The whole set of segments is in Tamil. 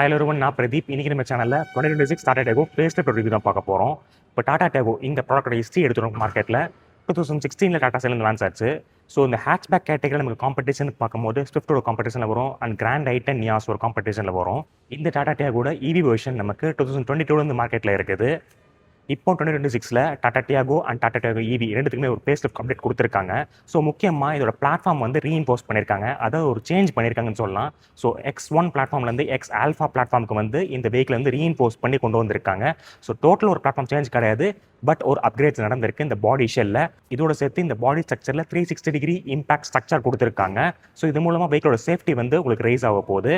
ஹலோ எவ்ரிவன், நான் பிரதீப். இன்னைக்கு நம்ம சேனலில் 2026 Tata Tiago face lift review தான் பார்க்க போகிறோம். இப்போ டாடா டியாகோ இந்த ப்ராடக்டோட ஹிஸ்ட்ரி எடுத்துரும் மார்க்கெட்டில் 2016 டாடா சேல் லான்ச் ஆச்சு. ஸோ இந்த ஹேட்ச்பேக் கேட்டகரியில் நமக்கு காம்படிஷன் பார்க்கும்போது ஸ்விஃப்டோட காம்படிஷனில் வரும் அண்ட் கிராண்ட் ஐட்டன் நியாஸ் ஒரு காம்படிஷனில் வரும். இந்த டாடா டியாகோட இவி வெர்ஷன் நமக்கு 2022 மார்க்கெட்டில் இருக்குது. இப்போ 2026 Tata Tiago and Tata Tiago EV ரெண்டுத்துக்குமே ஒரு ஃபேஸ் லிஃப்ட் அப்டேட் கொடுத்துருக்காங்க. ஸோ முக்கியமாக இதோட பிளாட்ஃபார்ம் வந்து ரீஇம்போஸ் பண்ணியிருக்காங்க, அதாவது ஒரு சேஞ்ச் பண்ணியிருக்காங்கன்னு சொல்லலாம். ஸோ X1 பிளாட்ஃபார்ம்லேருந்து X ஆல்ஃபா பிளாட்ஃபார்முக்கு வந்து இந்த வெஹிக்கிள் வந்து ரீஇம்போஸ் பண்ணி கொண்டு வந்திருக்காங்க. ஸோ டோட்டல் ஒரு பிளாட்ஃபார்ம் சேஞ்ச் கிடையாது, பட் ஒரு அப்கிரேட்ஸ் நடந்திருக்கு இந்த பாடி ஷெல்ல. இதோட சேர்த்து இந்த பாடி ஸ்ட்ரக்சரில் 360 டிகிரி இம்பாக்ட் ஸ்ட்ரக்சர் கொடுத்துருக்காங்க. ஸோ இது மூலமாக வெஹிக்கிளோட சேஃப்டி வந்து உங்களுக்கு ரைஸ் ஆக போகுது.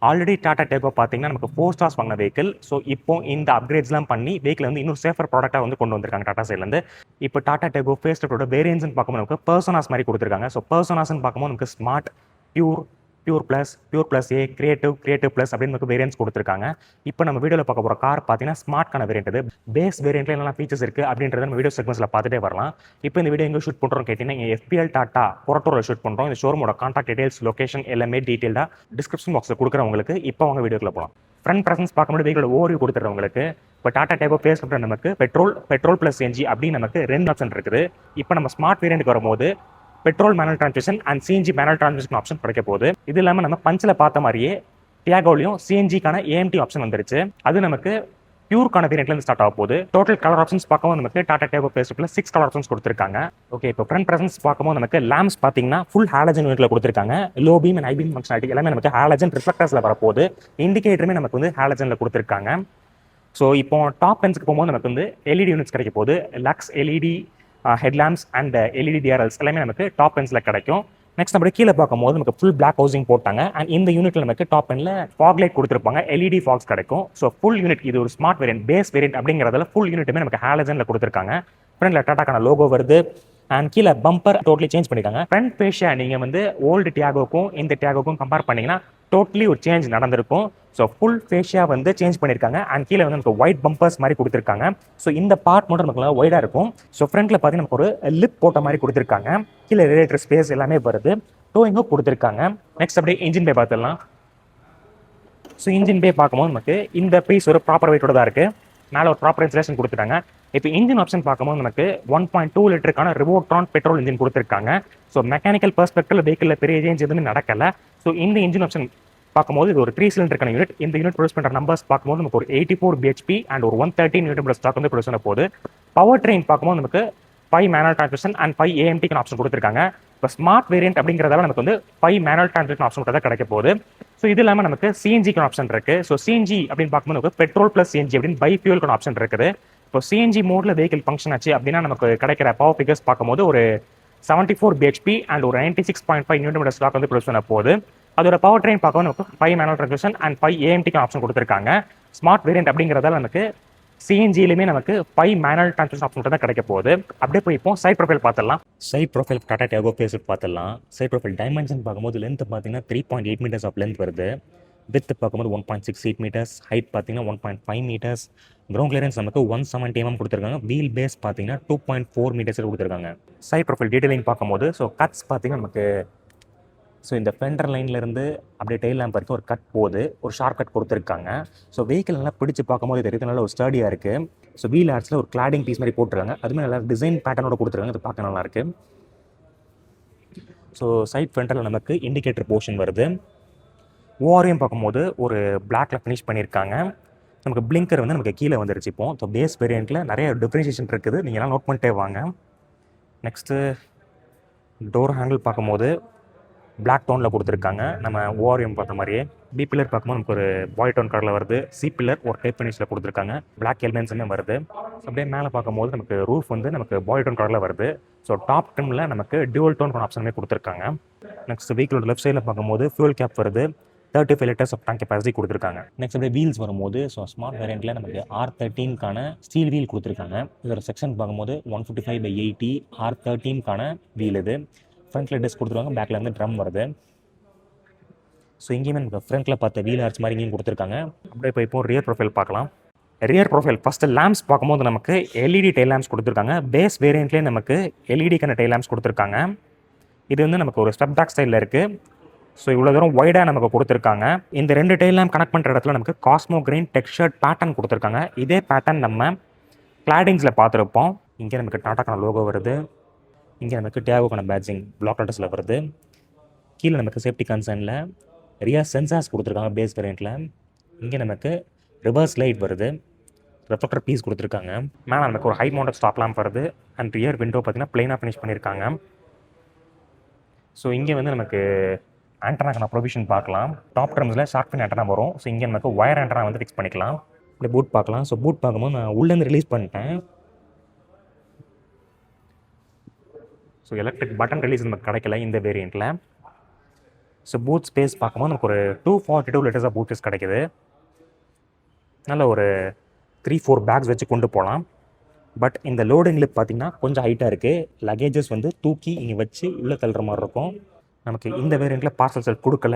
ஆல்ரெடி டாடா டியாகோ பார்த்தீங்கன்னா நமக்கு 4 ஸ்டார்ஸ் வாங்கின வெஹிக்கிள். ஸோ இப்போ இந்த அப்கிரேட்ஸ்லாம் பண்ணி வெஹிக்கிள் வந்து இன்னும் சேஃபர் ப்ராடக்டாக வந்து கொண்டு வந்திருக்காங்க டாடா சைட்லேருந்து. இப்போ டாடா டியாகோ ஃபேஸ் லிஃப்டோட வேரியன்ட்ஸ்னு பார்க்கும்போது நமக்கு பர்சனாஸ் மாதிரி கொடுத்துருக்காங்க. ஸோ பர்சனாஸ்ன்னு பார்க்கும்போது நமக்கு smart, pure plus A, creative plus அப்படின்னு நமக்கு வேரியன்ட்ஸ் கொடுத்துருக்காங்க. இப்போ நம்ம வீடியோவில் பார்க்க போகிற கார் பார்த்தீங்கன்னா ஸ்மார்ட்கான வேரியன்ட். இது பேஸ் வேரியன்ட்ல என்னெல்லாம் ஃபீச்சர்ஸ் இருக்குது அப்படின்றத நம்ம வீடியோ செக்மெண்ட்ஸில் பார்த்துட்டே வரலாம். இப்போ இந்த வீடியோ எங்கே ஷூட் பண்ணுறோம் கேட்டிங்கன்னா இங்கே FPL டாட்டா கொரட்டூரில் ஷூட் பண்ணுறோம். இந்த ஷோரூமோட கான்டாக்ட் டீடைல்ஸ், லொகேஷன் எல்லாமே டீட்டெயிலாக டிஸ்கிரிப்ஷன் பாக்ஸில் கொடுக்குறவங்களுக்கு. இப்போ அவங்க வீடியோக்குள்ள போகலாம். ஃப்ரண்ட் ப்ரெசன்ஸ் பார்க்கும்போது வெஹிக்கிளோட ஓவர்வியூ கொடுத்துறவங்களுக்கு இப்போ டாடா டியாகோ ஃபேஸ் லிஃப்ட் நமக்கு பெட்ரோல் ப்ளஸ் CNG அப்படின்னு நமக்கு 2 ஆப்ஷன் இருக்குது. இப்போ நம்ம ஸ்மார்ட் வேரியன்ட்டுக்கு வரும்போது petrol manual transmission and CNG manual transmission option கிடைக்க போகுது. இது இல்லாமல் நம்ம பஞ்சில் பார்த்த மாதிரியே டியாகோலையும் CNGக்கான AMT ஆப்ஷன் வந்துருச்சு. அது நமக்கு பியூர்க்கான வேரியன்ட்லேருந்து ஸ்டார்ட் ஆக போகுது. டோட்டல் கலர் ஆப்ஷன்ஸ் பார்க்கும்போது நமக்கு டாடா டியாகோ ஃபேஸ் லிஃப்ட்ல 6 கலர் ஆப்ஷன்ஸ் கொடுத்துருக்காங்க. ஓகே, இப்போ ஃப்ரண்ட் ப்ரெசன்ஸ் பார்க்கும்போது நமக்கு லேம்ப்ஸ் பார்த்தீங்கன்னா ஃபுல் ஹாலஜன் யூனிட்ல கொடுத்துருக்காங்க. Low beam and high beam functionality எல்லாமே நமக்கு ஹாலஜன் ரிஃப்ளெக்டர்ஸ்ல வரப்போகுது. இண்டிகேட்டருமே நமக்கு வந்து ஹாலஜன்ல கொடுத்துருக்காங்க. ஸோ இப்போ டாப் எண்ட்ஸ்க்கு போகும்போது நமக்கு வந்து LED யூனிட்ஸ் கிடைக்க போகுது. Lux LED headlamps and LED DRLs எல்லாமே நமக்கு டாப் எண்ட்ஸில் கிடைக்கும். நெக்ஸ்ட் நம்ம கீழே பார்க்கும்போது நமக்கு ஃபுல் பிளாக் ஹவுசிங் போட்டாங்க. அண்ட் இந்த யூனிட்ல நமக்கு டாப் எண்ட்ல ஃபாக் லைட் கொடுத்துருப்பாங்க, LED ஃபாக்ஸ் கிடைக்கும். ஸோ ஃபுல் யூனிட் இது ஒரு ஸ்மார்ட் வேரியன்ட், பேஸ் வேரியன்ட் அப்படிங்கிறதுல ஃபுல் யூனிட்டுமே நமக்கு ஹாலஜன்ல கொடுத்துருக்காங்க. ஃப்ரண்ட்ல டாட்டாக்கான லோகோ வருது அண்ட் கீழே பம்பர் டோட்டலி சேஞ்ச் பண்ணிருக்காங்க. ஃப்ரண்ட் ஃபேஷியா நீங்கள் வந்து ஓல்டு டியாகோக்கும் இந்த டியாகோக்கும் கம்பேர் பண்ணீங்கன்னா டோட்டலி ஒரு சேஞ்ச் நடந்திருக்கும். ஸோ ஃபுல் ஃபேஷியா வந்து சேஞ்ச் பண்ணியிருக்காங்க. அண்ட் கீழே வந்து நமக்கு ஒயிட் பம்பர்ஸ் மாதிரி கொடுத்துருக்காங்க. ஸோ இந்த பார்ட் மட்டும் நமக்கு ஒயிடாக இருக்கும். ஸோ ஃப்ரண்ட்ல பார்த்தீங்கன்னா நமக்கு ஒரு லிப் போட்ட மாதிரி கொடுத்துருக்காங்க. கீழே ரேடியேட்டர் ஸ்பேஸ் எல்லாமே வருது, டோயிங்கும் கொடுத்துருக்காங்க. நெக்ஸ்ட் அப்படியே இன்ஜின் பே பார்த்துடலாம். ஸோ இன்ஜின் பே பார்க்கும்போது நமக்கு இந்த பீஸ் ஒரு ப்ராப்பர் வெயிட்டோட தான் இருக்குது. மேலே ஒரு ப்ராப்பர் இன்சுலேஷன் கொடுத்துட்டாங்க. இப்போ இன்ஜின் ஆப்ஷன் பார்க்கும்போது நமக்கு 1.2 லிட்டருக்கான ரிவோட்ரான் பெட்ரோல் இன்ஜின் கொடுத்துருக்காங்க. ஸோ மெக்கானிக்கல் பெர்ஸ்பெக்டிவ்ல வெஹிக்கிளில் பெரிய சேஞ்ச் எதுவுமே நடக்கலை. ஸோ இந்த இன்ஜின் ஆப்ஷன் பார்க்கும்போது இது ஒரு 3 சிலிண்டருக்கான யூனிட். இந்த யூனிட் ப்ரொடியூஸ் பண்ணுற நம்பர்ஸ் பார்க்கும்போது நமக்கு ஒரு 84 bhp அண்ட் ஒரு 113 நியூட்டன் ஸ்டாக் வந்து ப்ரொடியூஸ் பண்ண போகுது. பவர் ட்ரெயின் பார்க்கும்போது நமக்கு 5 manual transmission and 5 AMT option கொடுத்துருக்காங்க. இப்போ ஸ்மார்ட் வேரியன்ட் அப்படிங்கிறதால நமக்கு வந்து 5 மேனுவல் டிரான்ஸ்மிஷன் ஆப்ஷன் தான் கிடைக்க போகுது. ஸோ இது இல்லாமல் நமக்கு CNGக்கான ஆப்ஷன் இருக்கு. ஸோ CNG அப்படின்னு பார்க்கும்போது நமக்கு பெட்ரோல் ப்ளஸ் CNG அப்படின்னு பை ஃபியூலுக்கான ஆப்ஷன் இருக்குது. இப்போ CNG மோட்ல வெஹிக்கிள் ஃபங்க்ஷன் ஆச்சு அப்படின்னா நமக்கு கிடைக்கிற பவர் ஃபிகர்ஸ் பார்க்கும்போது ஒரு 74 bhp அண்ட் ஒரு 96.5 நியூட்டன் ஸ்டாக் வந்து ப்ரொடியூஸ் பண்ண போகுது. அதோட பவர் ட்ரெயின் பார்க்கவும் நமக்கு 5 manual transmission and 5 AMT option கொடுத்துருக்காங்க. ஸ்மார்ட் வேரியன்ட் அப்படிங்கிறதால நமக்கு CNGலையுமே நமக்கு 5 மேனுவல் டிரான்ஸ்மிஷன் ஆப்ஷன் தான் கிடைக்க போகுது. அப்படியே போய் இப்போ சைட் ப்ரொஃபைல் பார்த்துடலாம். Side profile Tata Tiago face lift பார்த்துடலாம். சைட் ப்ரொஃபைல் டைமென்ஷன் பார்க்கும்போது லென்த் பார்த்தீங்கன்னா 3.8 மீட்டர்ஸ் ஆஃப் லென்த் வருது. வித் பார்க்கும்போது 1.68 மீட்டர்ஸ், ஹைட் பார்த்தீங்கன்னா 1.5 மீட்டர்ஸ், கிரவுண்ட் கிளியரன்ஸ் நமக்கு 170 mm கொடுத்துருக்காங்க. வீல் பேஸ் பார்த்தீங்கன்னா 2.4 மீட்டர்ஸ் கொடுத்துருக்காங்க. சைட் ப்ரொஃபைல் டீடைலிங் பார்க்கும்போது ஸோ கட்ஸ் பார்த்தீங்கன்னா நமக்கு ஸோ இந்த ஃபெண்டர் லைன்லேருந்து அப்படியே டெயில் லேம்ப் வரைக்கும் ஒரு கட் போகுது, ஒரு ஷார்ட் கட் கொடுத்துருக்காங்க. ஸோ வெஹிக்கிள் நல்லா பிடிச்சி பார்க்கும்போது தெரியுது, நல்லா ஒரு ஸ்டடியாக இருக்குது. ஸோ வீல் ஆர்ட்ஸில் ஒரு கிளாடிங் பீஸ் மாதிரி போட்டுருக்காங்க, அதுமாதிரி நல்லா டிசைன் பேட்டர்னோட கொடுத்துருக்காங்க. இது பார்க்க நல்லா இருக்குது. ஸோ சைட் ஃப்ரண்டில் நமக்கு இண்டிகேட்டர் போர்ஷன் வருது. ஓஆர்எம் பார்க்கும்போது ஒரு பிளாக்ல ஃபினிஷ் பண்ணியிருக்காங்க. நமக்கு பிளிங்கர் வந்து நமக்கு கீழே வந்துருச்சு. இப்போ ஸோ பேஸ் வேரியண்ட்டில் நிறைய டிஃப்ரென்ஷியேஷன் இருக்குது, நீங்கள் எல்லாம் நோட் பண்ணிட்டே வாங்க. நெக்ஸ்ட்டு டோர் ஹேண்டில் பார்க்கும்போது பிளாக் டோனில் கொடுத்துருக்காங்க, நம்ம ஓஆர்எம் பார்த்த மாதிரியே. பி பில்லர் பார்க்கும்போது நமக்கு ஒரு பாய் டோன் கலரில் வருது. சி பில்லர் ஒரு டைப் ஃபினிஷில் கொடுத்துருக்காங்க, பிளாக் எலிமெண்ட்ஸுமே வருது. அப்படியே மேலே பார்க்கும்போது நமக்கு ரூஃப் வந்து நமக்கு பாய் டோன் கலரில் வருது. ஸோ டாப் ட்ரிமில் நமக்கு டியூவல் டோன் ஆப்ஷனுமே கொடுத்துருக்காங்க. நெக்ஸ்ட் வெஹிக்கிளோட லெஃப்ட் சைடில் பார்க்கும்போது ஃபியூல் கேப் வருது, 35 லிட்டர்ஸ் ஆஃப் டேங்க் கெப்பாசிட்டி கொடுத்துருக்காங்க. நெக்ஸ்ட் அப்படியே வீல்ஸ் வரும்போது ஸோ ஸ்மார்ட் வேரியண்ட்டில் நமக்கு R13க்கான ஸ்டீல் வீல் கொடுத்துருக்காங்க. இதோட செக்ஷன் பார்க்கும்போது 155/80 R13க்கான வீல். இது ஃப்ரண்ட்டில் டிஸ்க் கொடுத்துருவாங்க, பேக்கில் வந்து ட்ரம் வருது. ஸோ இங்கேயுமே நமக்கு ஃப்ரண்ட்டில் பார்த்த வீல் ஆர்ச் மாதிரி இங்கேயும் கொடுத்துருக்காங்க. அப்படியே போய் இப்போ ரியர் ப்ரொஃபைல் பார்க்கலாம். ரியர் ப்ரொஃபைல் ஃபஸ்ட்டு லேம்ப்ஸ் பார்க்கும்போது நமக்கு LED டெயில் லேம்ப்ஸ் கொடுத்துருக்காங்க. பேஸ் வேரியண்ட்லேயே நமக்கு LEDக்கான டெயில் லேம்ப்ஸ் கொடுத்துருக்காங்க. இது வந்து நமக்கு ஒரு ஸ்டெப் பேக் ஸ்டைலில் இருக்குது. ஸோ இவ்வளோ தூரம் ஒய்டாக நமக்கு கொடுத்துருக்காங்க. இந்த 2 டெயில் லேம்ப் கனெக்ட் பண்ணுற இடத்துல நமக்கு காஸ்மோ கிரீன் டெக்ஸ்சர்ட் பேட்டர்ன் கொடுத்துருக்காங்க. இதே பேட்டர்ன் நம்ம கிளாடிங்ஸில் பார்த்துருப்போம். இங்கே நமக்கு டாட்டாக்கான லோகோ வருது. இங்கே நமக்கு டியாகோக்கான பேட்ஜிங் பிளாக் லெட்டர்ஸில் வருது. கீழே நமக்கு சேஃப்டி கன்சர்னில் ரியா சென்சார்ஸ் கொடுத்துருக்காங்க பேஸ் வேரியண்ட்டில். இங்கே நமக்கு ரிவர்ஸ் லைட் வருது. ரெஃப்ளெக்டர் பீஸ் கொடுத்துருக்காங்க. மேலே நமக்கு ஒரு ஹை மவுண்டட் ஸ்டாப் லேம்ப் வருது. அண்ட் ரியர் விண்டோ பார்த்தீங்கன்னா பிளைனாக ஃபினிஷ் பண்ணியிருக்காங்க. ஸோ இங்கே வந்து நமக்கு ஆண்டனாக்கான ப்ரொவிஷன் பார்க்கலாம். டாப் டர்ம்ஸில் ஷார்க் ஃபின் ஆண்டனா வரும். ஸோ இங்கே நமக்கு ஒயர் ஆண்டனா வந்து ஃபிக்ஸ் பண்ணிக்கலாம். இப்படி பூட் பார்க்கலாம். ஸோ பூட் பார்க்கும்போது நான் உள்ளேருந்து ரிலீஸ் பண்ணிட்டேன். ஸோ எலக்ட்ரிக் பட்டன் ரிலீஸ் நமக்கு கிடைக்கல இந்த வேரியண்ட்டில். ஸோ பூட் ஸ்பேஸ் பார்க்கும்போது நமக்கு ஒரு 242 லிட்டர்ஸ் ஆஃப் பூட் ஸ்பேஸ் கிடைக்குது. நல்ல ஒரு 3-4 பேக்ஸ் வச்சு கொண்டு போகலாம். பட் இந்த லோடிங் லிப் பார்த்திங்கன்னா கொஞ்சம் ஹைட்டாக இருக்குது. லக்கேஜஸ் வந்து தூக்கி இங்கே வச்சு உள்ளே தள்ளுற மாதிரி இருக்கும். நமக்கு இந்த வேரியண்ட்டில் பார்சல் செட் கொடுக்கல.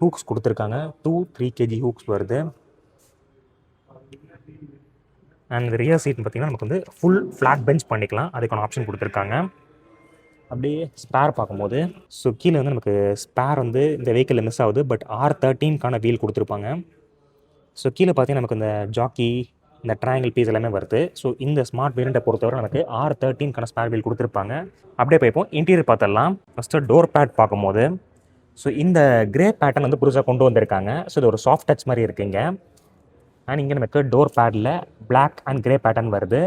ஹூக்ஸ் கொடுத்துருக்காங்க. 2-3 kg ஹூக்ஸ் வருது. அண்ட் இந்த ரியர் சீட்னு பார்த்திங்கன்னா நமக்கு வந்து ஃபுல் ஃப்ளாட் பெஞ்ச் பண்ணிக்கலாம். அதுக்கான ஆப்ஷன் கொடுத்துருக்காங்க. அப்படியே ஸ்பேர் பார்க்கும்போது ஸோ கீழே வந்து நமக்கு ஸ்பேர் வந்து இந்த வெஹிக்கிளில் மிஸ் ஆகுது. பட் R13க்கான வீல் கொடுத்துருப்பாங்க. ஸோ கீழே பார்த்தீங்கன்னா நமக்கு இந்த ஜாக்கி இந்த ட்ரையாங்கிள் பீஸ் எல்லாமே வருது. ஸோ இந்த ஸ்மார்ட் வேரியண்ட்டை பொறுத்தவரை நமக்கு R13க்கான ஸ்பேர் வீல் கொடுத்துருப்பாங்க. அப்படியே போய்ப்போம் இன்டீரியர் பார்த்துடலாம். ஃபஸ்ட்டு டோர் பேட் பார்க்கும்போது ஸோ இந்த கிரே பேட்டர்ன் வந்து புதுசாக கொண்டு வந்திருக்காங்க. ஸோ இது ஒரு சாஃப்ட் டச் மாதிரி இருக்குங்க. அண்ட் இங்கே நமக்கு door pad black and grey pattern வருது.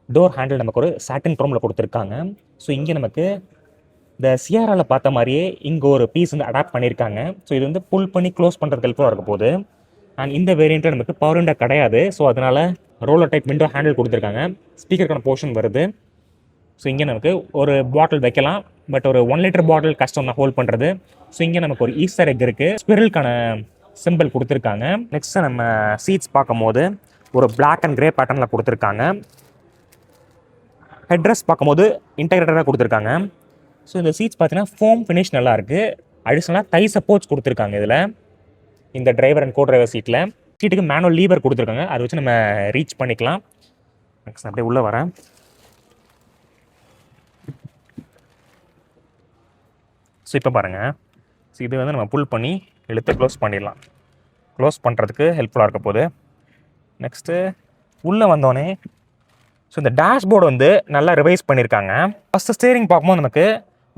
டோர் ஹேண்டில் நமக்கு ஒரு சாட்டின் க்ரோமில் கொடுத்துருக்காங்க. ஸோ இங்கே நமக்கு இந்த சியாராவில் பார்த்த மாதிரியே இங்கே ஒரு பீஸ் வந்து அடாப்ட் பண்ணியிருக்காங்க. ஸோ இது வந்து புல் பண்ணி க்ளோஸ் பண்ணுறதுக்கு ஹெல்ப்ஃபுல்லாக இருக்க போகுது. அண்ட் இந்த வேரியண்ட்டில் நமக்கு பவர் விண்டோ கிடையாது. ஸோ அதனால் ரோலர் டைப் விண்டோ ஹேண்டில் கொடுத்துருக்காங்க. ஸ்பீக்கருக்கான போர்ஷன் வருது. ஸோ இங்கே நமக்கு ஒரு பாட்டில் வைக்கலாம். பட் ஒரு 1 லிட்டர் பாட்டில் கஷ்டம் தான் ஹோல்ட் பண்ணுறது. ஸோ இங்கே நமக்கு ஒரு ஈஸ்டர் எக் இருக்குது. ஸ்பிரலுக்கான சிம்பிள் கொடுத்துருக்காங்க. நெக்ஸ்ட்டு நம்ம சீட்ஸ் பார்க்கும்போது ஒரு பிளாக் அண்ட் கிரே பேட்டர்னில் கொடுத்துருக்காங்க. ஹெட்ரெஸ் பார்க்கும்போது இன்டெகிரேட்டடாக கொடுத்துருக்காங்க. ஸோ இந்த சீட்ஸ் பார்த்தீங்கன்னா ஃபோம் ஃபினிஷ் நல்லாயிருக்கு. அடிஷ்னலாக தை சப்போர்ட்ஸ் கொடுத்துருக்காங்க. இதில் இந்த டிரைவர் அண்ட் கோ டிரைவர் சீட்டுக்கு மேனுவல் லீவர் கொடுத்துருக்காங்க. அதை வச்சு நம்ம ரீச் பண்ணிக்கலாம். நெக்ஸ்ட் அப்படியே உள்ளே வரேன். ஸோ இப்போ பாருங்கள். ஸோ இது வந்து நம்ம புல் பண்ணி இழுத்து க்ளோஸ் பண்ணிடலாம். க்ளோஸ் பண்ணுறதுக்கு ஹெல்ப்ஃபுல்லாக இருக்க போகுது. நெக்ஸ்ட்டு உள்ளே வந்தோடனே ஸோ இந்த டேஷ்போர்டு வந்து நல்லா ரிவைஸ் பண்ணியிருக்காங்க. ஃபஸ்ட்டு ஸ்டேரிங் பார்க்கும்போது நமக்கு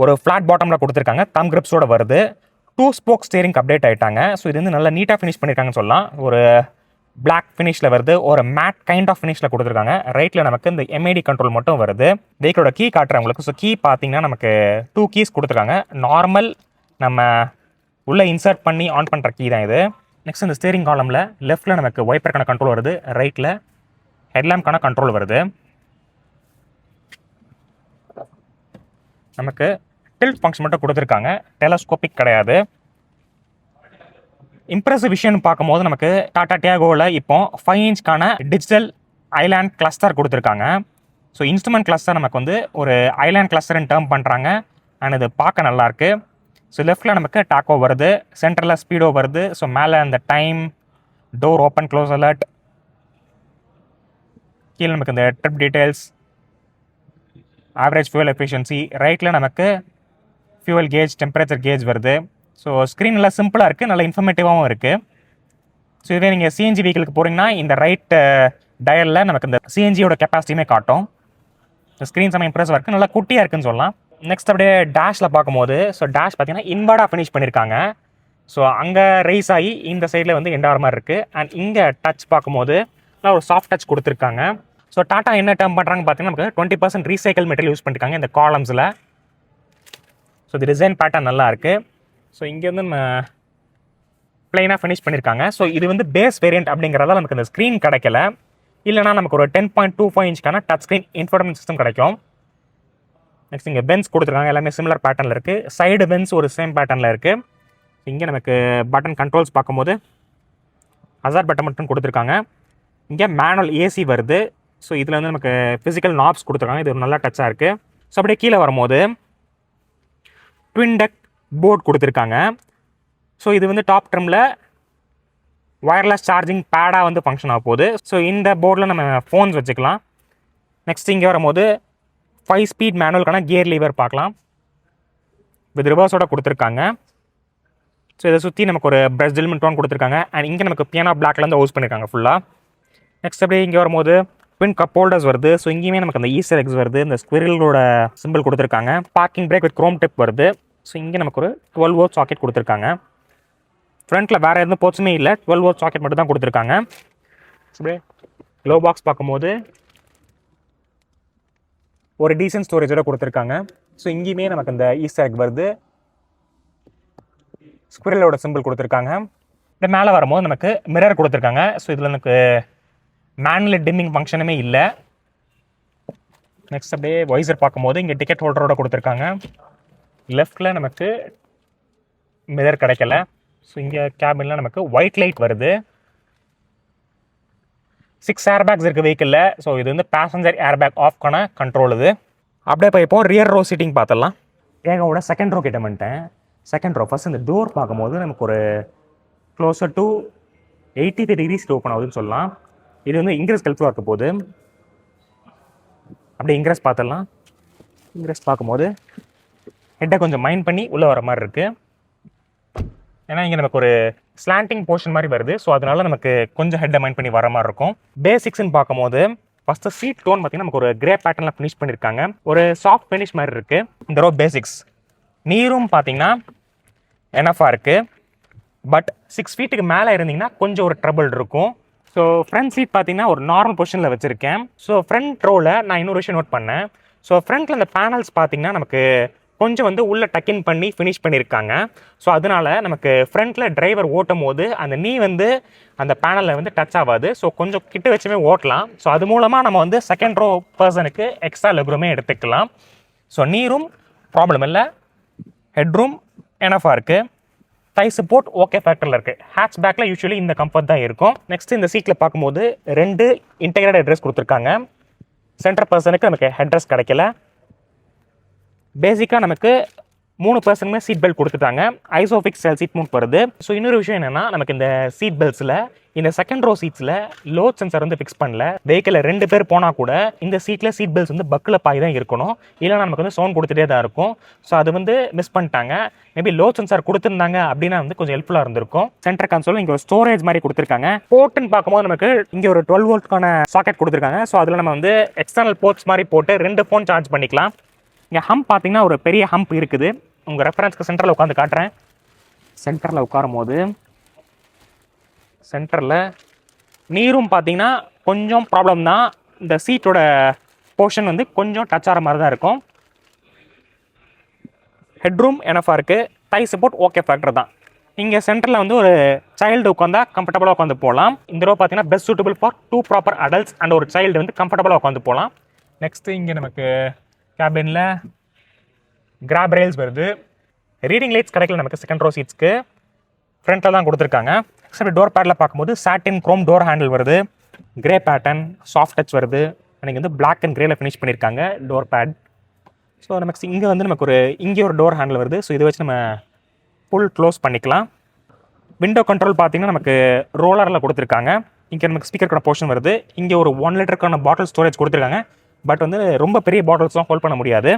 ஒரு ஃப்ளாட் பாட்டமில் கொடுத்துருக்காங்க. தம் கிரிப்ஸோட வருது. 2 ஸ்போக் ஸ்டேரிங் அப்டேட் ஆகிட்டாங்க. ஸோ இது வந்து நல்லா நீட்டாக ஃபினிஷ் பண்ணியிருக்காங்கன்னு சொல்லலாம். ஒரு பிளாக் ஃபினிஷில் வருது. ஒரு மேட் கைண்ட் ஆஃப் ஃபினிஷில் கொடுத்துருக்காங்க. ரைட்டில் நமக்கு இந்த MID கண்ட்ரோல் மட்டும் வருது. வெஹிக்கிளோட கீ காட்டுறவங்களுக்கு ஸோ கீ பார்த்தீங்கன்னா நமக்கு 2 கீஸ் கொடுத்துருக்காங்க. நார்மல் நம்ம உள்ளே இன்சர்ட் பண்ணி ஆன் பண்ணுற கீ தான் இது. நெக்ஸ்ட் இந்த ஸ்டேரிங் காலமில் லெஃப்ட்டில் நமக்கு வைப்பருக்கான கண்ட்ரோல் வருது. ரைட்டில் ஹெட்லாம்ப்கான கண்ட்ரோல் வருது. நமக்கு டில்ட் ஃபங்க்ஷன் மட்டும் கொடுத்துருக்காங்க. டெலஸ்கோபிக் கிடையாது. இம்ப்ரெசிவ் விஷயம்னு பார்க்கும்போது நமக்கு டாடா டியாகோவில் இப்போ 5 இன்ச்க்கான டிஜிட்டல் ஐலாண்ட் கிளஸ்டர் கொடுத்துருக்காங்க. ஸோ இன்ஸ்ட்ருமெண்ட் கிளஸ்டர் நமக்கு வந்து ஒரு ஐலாண்ட் கிளஸ்டர்னு டேர்ம் பண்ணுறாங்க. அண்ட் இது பார்க்க நல்லாயிருக்கு. ஸோ லெஃப்ட்டில் நமக்கு டாக்கோ வருது. சென்டரில் ஸ்பீடோ வருது. ஸோ மேலே அந்த time, door open close alert, கீழே நமக்கு இந்த trip details, average fuel efficiency. ரைட்டில் நமக்கு ஃபியூவல் கேஜ், டெம்பரேச்சர் கேஜ் வருது. ஸோ ஸ்க்ரீன் நல்லா சிம்பிளாக இருக்குது. நல்லா இன்ஃபர்மேட்டிவாகவும் இருக்குது. ஸோ இதே நீங்கள் சிஎன்ஜி வெஹிக்கிளுக்கு போகிறீங்கன்னா இந்த ரைட் டயலில் நமக்கு இந்த சிஎன்ஜியோட கெப்பாசிட்டியுமே காட்டும். ஸ்க்ரீன் செம்ம இம்ப்ரெசிவாக இருக்குது. நல்லா குட்டியாக இருக்குன்னு சொல்லலாம். நெக்ஸ்ட் அப்படியே டேஷில் பார்க்கும்போது ஸோ டேஷ் பார்த்தீங்கன்னா இன்வர்டாக ஃபினிஷ் பண்ணியிருக்காங்க. ஸோ அங்கே ரைஸ் ஆகி இந்த சைடில் வந்து எண்ட் ஆகிற மாதிரி இருக்குது. அண்ட் இங்கே டச் பார்க்கும்போது நல்லா ஒரு சாஃப்ட் டச் கொடுத்துருக்காங்க. ஸோ டாட்டா என்ன டேர்ம் பண்ணுறாங்க பார்த்தீங்கன்னா நமக்கு 20% ரீசைக்கிள் மெட்டீரியல் யூஸ் பண்ணியிருக்காங்க இந்த காலம்ஸில். ஸோ இது டிசைன் பேட்டர்ன் நல்லா இருக்குது. ஸோ இங்கேருந்து நம்ம பிளைனாக ஃபினிஷ் பண்ணியிருக்காங்க. ஸோ இது வந்து பேஸ் வேரியண்ட் அப்படிங்கிறதால நமக்கு இந்த ஸ்க்ரீன் கிடைக்கல. இல்லைனா நமக்கு ஒரு 10.25 இன்ச்க்கான டச் ஸ்க்ரீன் இன்ஃபோர்டைன்மெண்ட் சிஸ்டம் கிடைக்கும். நெக்ஸ்ட் இங்கே பென்ஸ் கொடுத்துருக்காங்க. எல்லாமே சிமிலர் பேட்டர்னில் இருக்குது. சைடு பென்ஸ் ஒரு சேம் பேட்டர்னில் இருக்குது. இங்கே நமக்கு பட்டன் கண்ட்ரோல்ஸ் பார்க்கும்போது ஹசார்ட் பட்டன் மட்டும் கொடுத்துருக்காங்க. இங்கே மேனுவல் ஏசி வருது. ஸோ இதில் வந்து நமக்கு ஃபிசிக்கல் நாப்ஸ் கொடுத்துருக்காங்க. இது ஒரு நல்ல டச்சாக இருக்குது. ஸோ அப்படியே கீழே வரும்போது ட்வின் டெக் போர்ட் கொடுத்துருக்காங்க. ஸோ இது வந்து டாப் ட்ரிமில் வயர்லெஸ் சார்ஜிங் பேடாக வந்து ஃபங்க்ஷன் ஆக போகுது. ஸோ இந்த போர்டில் நம்ம ஃபோன்ஸ் வச்சுக்கலாம். நெக்ஸ்ட் இங்கே வரும்போது 5 ஸ்பீட் மேனுவலுக்கான கியர் லீவர் பார்க்கலாம். வித் ரிவர்ஸோட கொடுத்துருக்காங்க. ஸோ இதை சுற்றி நமக்கு ஒரு பிரஷ் ஜெல்மெண்ட் டோன் கொடுத்துருக்காங்க. அண்ட் இங்கே நமக்கு பியானோ பிளாக்ல இருந்து ஹவுஸ் பண்ணியிருக்காங்க ஃபுல்லாக. நெக்ஸ்ட் அப்படியே இங்கே வரும்போது ட்வின் கப் ஹோல்டர்ஸ் வருது. ஸோ இங்கேயுமே நமக்கு அந்த ஈஸ்டர் எக்ஸ் வருது. இந்த ஸ்குவிரலோட சிம்பிள் கொடுத்துருக்காங்க. Parking brake with chrome tip வருது. ஸோ இங்கே நமக்கு ஒரு 12 வோல்ட் சாக்கெட் கொடுத்துருக்காங்க. ஃப்ரண்ட்டில் வேறு எந்த போர்ட்ஸுமே இல்லை, 12 வோல்ட் சாக்கெட் மட்டும் தான் கொடுத்துருக்காங்க. அப்படியே லோ பாக்ஸ் பார்க்கும்போது ஒரு டீசன்ட் ஸ்டோரேஜோட கொடுத்துருக்காங்க. ஸோ இங்கேயுமே நமக்கு இந்த ஈஸ்டர் எக் வருது. ஸ்குவிரலோட சிம்பிள் கொடுத்துருக்காங்க. இந்த மேலே வரும்போது நமக்கு மிரர் கொடுத்துருக்காங்க. ஸோ இதில் எனக்கு மேனுவல் டிம்மிங் ஃபங்க்ஷனுமே இல்லை. நெக்ஸ்ட் அப்படியே வைசர் பார்க்கும்போது இங்கே டிக்கெட் ஹோல்டரோட கொடுத்துருக்காங்க. லெஃப்டில் நமக்கு மிரர் கிடைக்கல. ஸோ இங்கே கேபினில் நமக்கு ஒயிட் லைட் வருது. 6 ஏர் பேக்ஸ் இருக்குது வெஹிக்கிளில். ஸோ இது வந்து பேசஞ்சர் ஏர் பேக் ஆஃப்கான கண்ட்ரோல். இது அப்படியே போய் இப்போ ரியர் ரோ சீட்டிங் பார்த்துடலாம். ஏகோட செகண்ட் ரோ கிட்ட வந்துட்டேன். செகண்ட் ரோ ஃபர்ஸ்ட் இந்த டோர் பார்க்கும்போது நமக்கு ஒரு க்ளோசர் டு 83 டிகிரிஸ் ஓப்பன் ஆகுதுன்னு சொல்லலாம். இது வந்து இங்கிரஸ் ஹெல்ப்ஃபுல்லாக இருக்க போகுது. அப்படியே இங்கிரஸ் பார்த்துடலாம். இங்கிரஸ் பார்க்கும்போது ஹெட்டை கொஞ்சம் மைண்ட் பண்ணி உள்ளே வர மாதிரி இருக்குது. ஏன்னா இங்கே நமக்கு ஒரு ஸ்லாண்டிங் போர்ஷன் மாதிரி வருது. ஸோ அதனால நமக்கு கொஞ்சம் ஹெட்டை மைண்ட் பண்ணி வர மாதிரி இருக்கும். பேசிக்ஸ்ன்னு பார்க்கும்போது ஃபஸ்ட்டு சீட் டோன் பார்த்தீங்கன்னா நமக்கு ஒரு கிரே பேட்டர்னில் ஃபினிஷ் பண்ணியிருக்காங்க. ஒரு சாஃப்ட் ஃபினிஷ் மாதிரி இருக்குது. இந்த ரோ பேசிக்ஸ் நீரும் பார்த்தீங்கன்னா எனஃபாக இருக்குது. பட் 6 ஃபீட்டுக்கு மேலே இருந்தீங்கன்னா கொஞ்சம் ஒரு ட்ரபிள் இருக்கும். ஸோ ஃப்ரண்ட் சீட் பார்த்தீங்கன்னா ஒரு நார்மல் பொசிஷனில் வச்சுருக்கேன். ஸோ ஃப்ரண்ட் ரோவில் நான் இன்னொரு விஷயம் நோட் பண்ணேன். ஸோ ஃப்ரண்ட்டில் இந்த பேனல்ஸ் பார்த்தீங்கன்னா நமக்கு கொஞ்சம் வந்து உள்ளே டக்கின் பண்ணி ஃபினிஷ் பண்ணியிருக்காங்க. ஸோ அதனால நமக்கு ஃப்ரண்ட்டில் டிரைவர் ஓட்டும் போது அந்த நீ வந்து அந்த பேனலில் வந்து டச் ஆகாது. ஸோ கொஞ்சம் கிட்ட வச்சுமே ஓட்டலாம். ஸோ அது மூலமாக நம்ம வந்து செகண்ட் ரோ பர்சனுக்கு எக்ஸ்ட்ரா லெக்ரூமே எடுத்துக்கலாம். ஸோ நீரும் ப்ராப்ளம் இல்லை, ஹெட்ரூம் எனஃபாக இருக்குது. டை சப்போர்ட் ஓகே ஃபேக்டரில் இருக்குது. ஹேட்ச் பேக்கில் யூஸ்வலி இந்த கம்ஃபர்ட் தான் இருக்கும். நெக்ஸ்ட் இந்த சீட்டில் பார்க்கும்போது 2 இன்டெகிரேட்டட் ஹெட்ரெஸ்ட் கொடுத்துருக்காங்க. சென்டர் பர்சனுக்கு நமக்கு ஹெட்ரெஸ்ட் கிடைக்கல. பேசிக்காக நமக்கு 3 பர்சனுமே சீட் பெல்ட் கொடுத்துட்டாங்க. ஐசோஃபிக்ஸ் சீட் மவுண்ட் வருது. ஸோ இன்னொரு விஷயம் என்னென்னா நமக்கு இந்த சீட் பெல்ட்ஸில் இந்த செகண்ட் ரோ சீட்ஸில் லோட் சென்சார் வந்து ஃபிக்ஸ் பண்ணல. வெஹிக்கிளில் 2 பேர் போனால் கூட இந்த சீட்டில் சீட் பெல்ட்ஸ் வந்து பக்கில் பாய் தான் இருக்கணும். இல்லைனா நமக்கு வந்து சவுண்ட் கொடுத்துட்டே தான் இருக்கும். ஸோ அது வந்து மிஸ் பண்ணிட்டாங்க. மேபி லோட் சென்சார் கொடுத்துருந்தாங்க அப்படின்னா வந்து கொஞ்சம் ஹெல்ப்ஃபுல்லாக இருந்திருக்கும். சென்டர் கன்சோல் இங்கே ஒரு ஸ்டோரேஜ் மாதிரி கொடுத்துருக்காங்க. போர்ட்டுன்னு பார்க்கும்போது நமக்கு இங்கே ஒரு 12 வோல்ட்கான சாக்கெட் கொடுத்துருக்காங்க. ஸோ அதில் நம்ம வந்து எக்ஸ்டர்னல் போர்ட்ஸ் மாதிரி போட்டு 2 ஃபோன் சார்ஜ் பண்ணிக்கலாம். இங்கே ஹம்ப் பார்த்தீங்கன்னா ஒரு பெரிய ஹம்ப் இருக்குது. உங்கள் ரெஃபரன்ஸ்க்கு சென்டரில் உட்காந்து காட்டுறேன். சென்டரில் உட்காரும் போது சென்டரில் நீரும் பார்த்தீங்கன்னா கொஞ்சம் ப்ராப்ளம் தான். இந்த சீட்டோட போர்ஷன் வந்து கொஞ்சம் டச் ஆகிற மாதிரி தான் இருக்கும். ஹெட்ரூம் எனஃபாக இருக்குது. டை சப்போர்ட் ஓகே ஃபேக்டர் தான். இங்கே சென்டரில் வந்து ஒரு சைல்டு உட்காந்தா கம்ஃபர்டபுளாக உட்காந்து போகலாம். இந்த ரோ பார்த்தீங்கன்னா best suitable for 2 proper adults and ஒரு சைல்டு வந்து கம்ஃபர்டபுளாக உட்காந்து போகலாம். நெக்ஸ்ட்டு இங்கே நமக்கு கேபினில் கிராப் ரெயில்ஸ் வருது. ரீடிங் லைட்ஸ் கிடைக்கல நமக்கு செகண்ட் ரோ சீட்ஸ்க்கு. ஃப்ரண்ட்டில் தான் கொடுத்துருக்காங்க. சரி, டோர் பேடில் பார்க்கும்போது சாட்டின் குரோம் டோர் ஹேண்டில் வருது. கிரே பேட்டர்ன் சாஃப்ட் டச் வருது. அன்றைக்கி வந்து பிளாக் அண்ட் கிரேல ஃபினிஷ் பண்ணியிருக்காங்க டோர் பேட். ஸோ நமக்கு இங்கே வந்து நமக்கு இங்கே ஒரு டோர் ஹேண்டில் வருது. ஸோ இதை வச்சு நம்ம ஃபுல் க்ளோஸ் பண்ணிக்கலாம். விண்டோ கண்ட்ரோல் பார்த்தீங்கன்னா நமக்கு ரோலரில் கொடுத்துருக்காங்க. இங்கே நமக்கு ஸ்பீக்கருக்கான போர்ஷன் வருது. இங்கே ஒரு 1 லிட்டருக்கான பாட்டில் ஸ்டோரேஜ் கொடுத்துருக்காங்க. பட் வந்து ரொம்ப பெரிய பாட்டில்ஸ்லாம் ஹோல்ட் பண்ண முடியாது.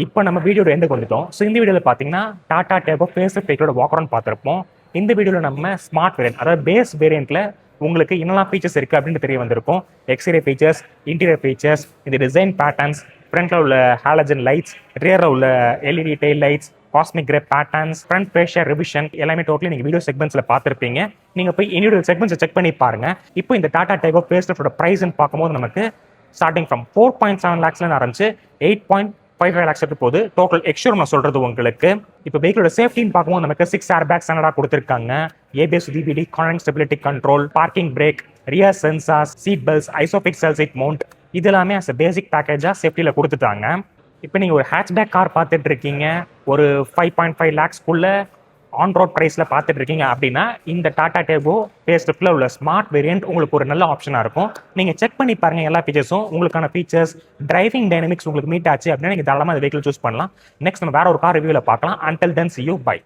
இப்போ நம்ம வீடியோட எண்டு வந்துட்டோம். ஸோ இந்த வீடியோவில் பார்த்தீங்கன்னா டாடா டேகோ ஃபேஸ்லிஃப்ட் வெஹிக்கிளோட வாக் அரவுண்ட் பார்த்துருப்போம். இந்த வீடியோவில் நம்ம ஸ்மார்ட் வேரியன்ட், அதாவது பேஸ் வேரியண்ட்டில் உங்களுக்கு என்னெல்லாம் ஃபீச்சர்ஸ் இருக்குது அப்படின்னு தெரிய வந்திருக்கும். எக்ஸ்டீரியர் ஃபீச்சர்ஸ், இன்டீரியர் ஃபீச்சர்ஸ், இந்த டிசைன் பேட்டர்ன்ஸ், ஃப்ரண்ட்டில் உள்ள ஹாலஜன் லைட்ஸ், ரியரில் உள்ள LED tail lights, cosmic grey patterns, front facial revision எல்லாமே டோட்டலி நீங்கள் வீடியோ செக்மெண்ட்ஸில் பார்த்துருப்பீங்க. நீங்கள் போய் இண்டிவிஜுவல் செக்மெண்ட்ஸை செக் பண்ணி பாருங்கள். இப்போ இந்த டாடா டேகோ ஃபேஸ்லிஃப்டோட ப்ரைஸ்ன்னு பார்க்கும்போது நமக்கு ஸ்டார்டிங் ஃப்ரம் 4.7 lakhsலேருந்து ஆரம்பிச்சு 8.55 lakhs போகுது. டோட்டல் எக்ஸ்ஷோரூம் நான் சொல்கிறது உங்களுக்கு. இப்போ வெஹிக்கிளோட சேஃப்டின்னு பார்க்கும்போது நமக்கு 6 ஏர் பேக்ஸ் ஸ்டாண்டர்டாக கொடுத்துருக்காங்க. ABS, TPD, cornering stability control, parking brake, rear sensors, seat belts, Isofix seat mount, இது எல்லாமே அஸ் பேசிக் பேக்கேஜாக சேஃப்டியில் கொடுத்துட்டாங்க. இப்போ நீங்கள் ஒரு ஹேட்ச்பேக் கார் பார்த்துட்டு இருக்கீங்க, ஒரு 5.5 lakhsக்குள்ளே ஆன் ரோட் ப்ரைஸில் பார்த்துட்டு இருக்கீங்க அப்படின்னா இந்த டாடா டேகோ ஃபேஸ்லிஃப்டில் உள்ள ஸ்மார்ட் வேரியன்ட் உங்களுக்கு ஒரு நல்ல ஆப்ஷனாக இருக்கும். நீங்கள் செக் பண்ணி பாருங்கள். எல்லா ஃபீச்சர்ஸும் உங்களுக்கான ஃபீச்சர்ஸ், டிரைவிங் டைனமிக்ஸ் உங்களுக்கு மீட் ஆச்சு அப்படின்னா நீங்கள் தாராளமாக இந்த வெஹிக்கிள் சூஸ் பண்ணலாம். நெக்ஸ்ட் நம்ம வேற ஒரு கார் ரிவ்யூவில் பார்க்கலாம். Until then see you, bye.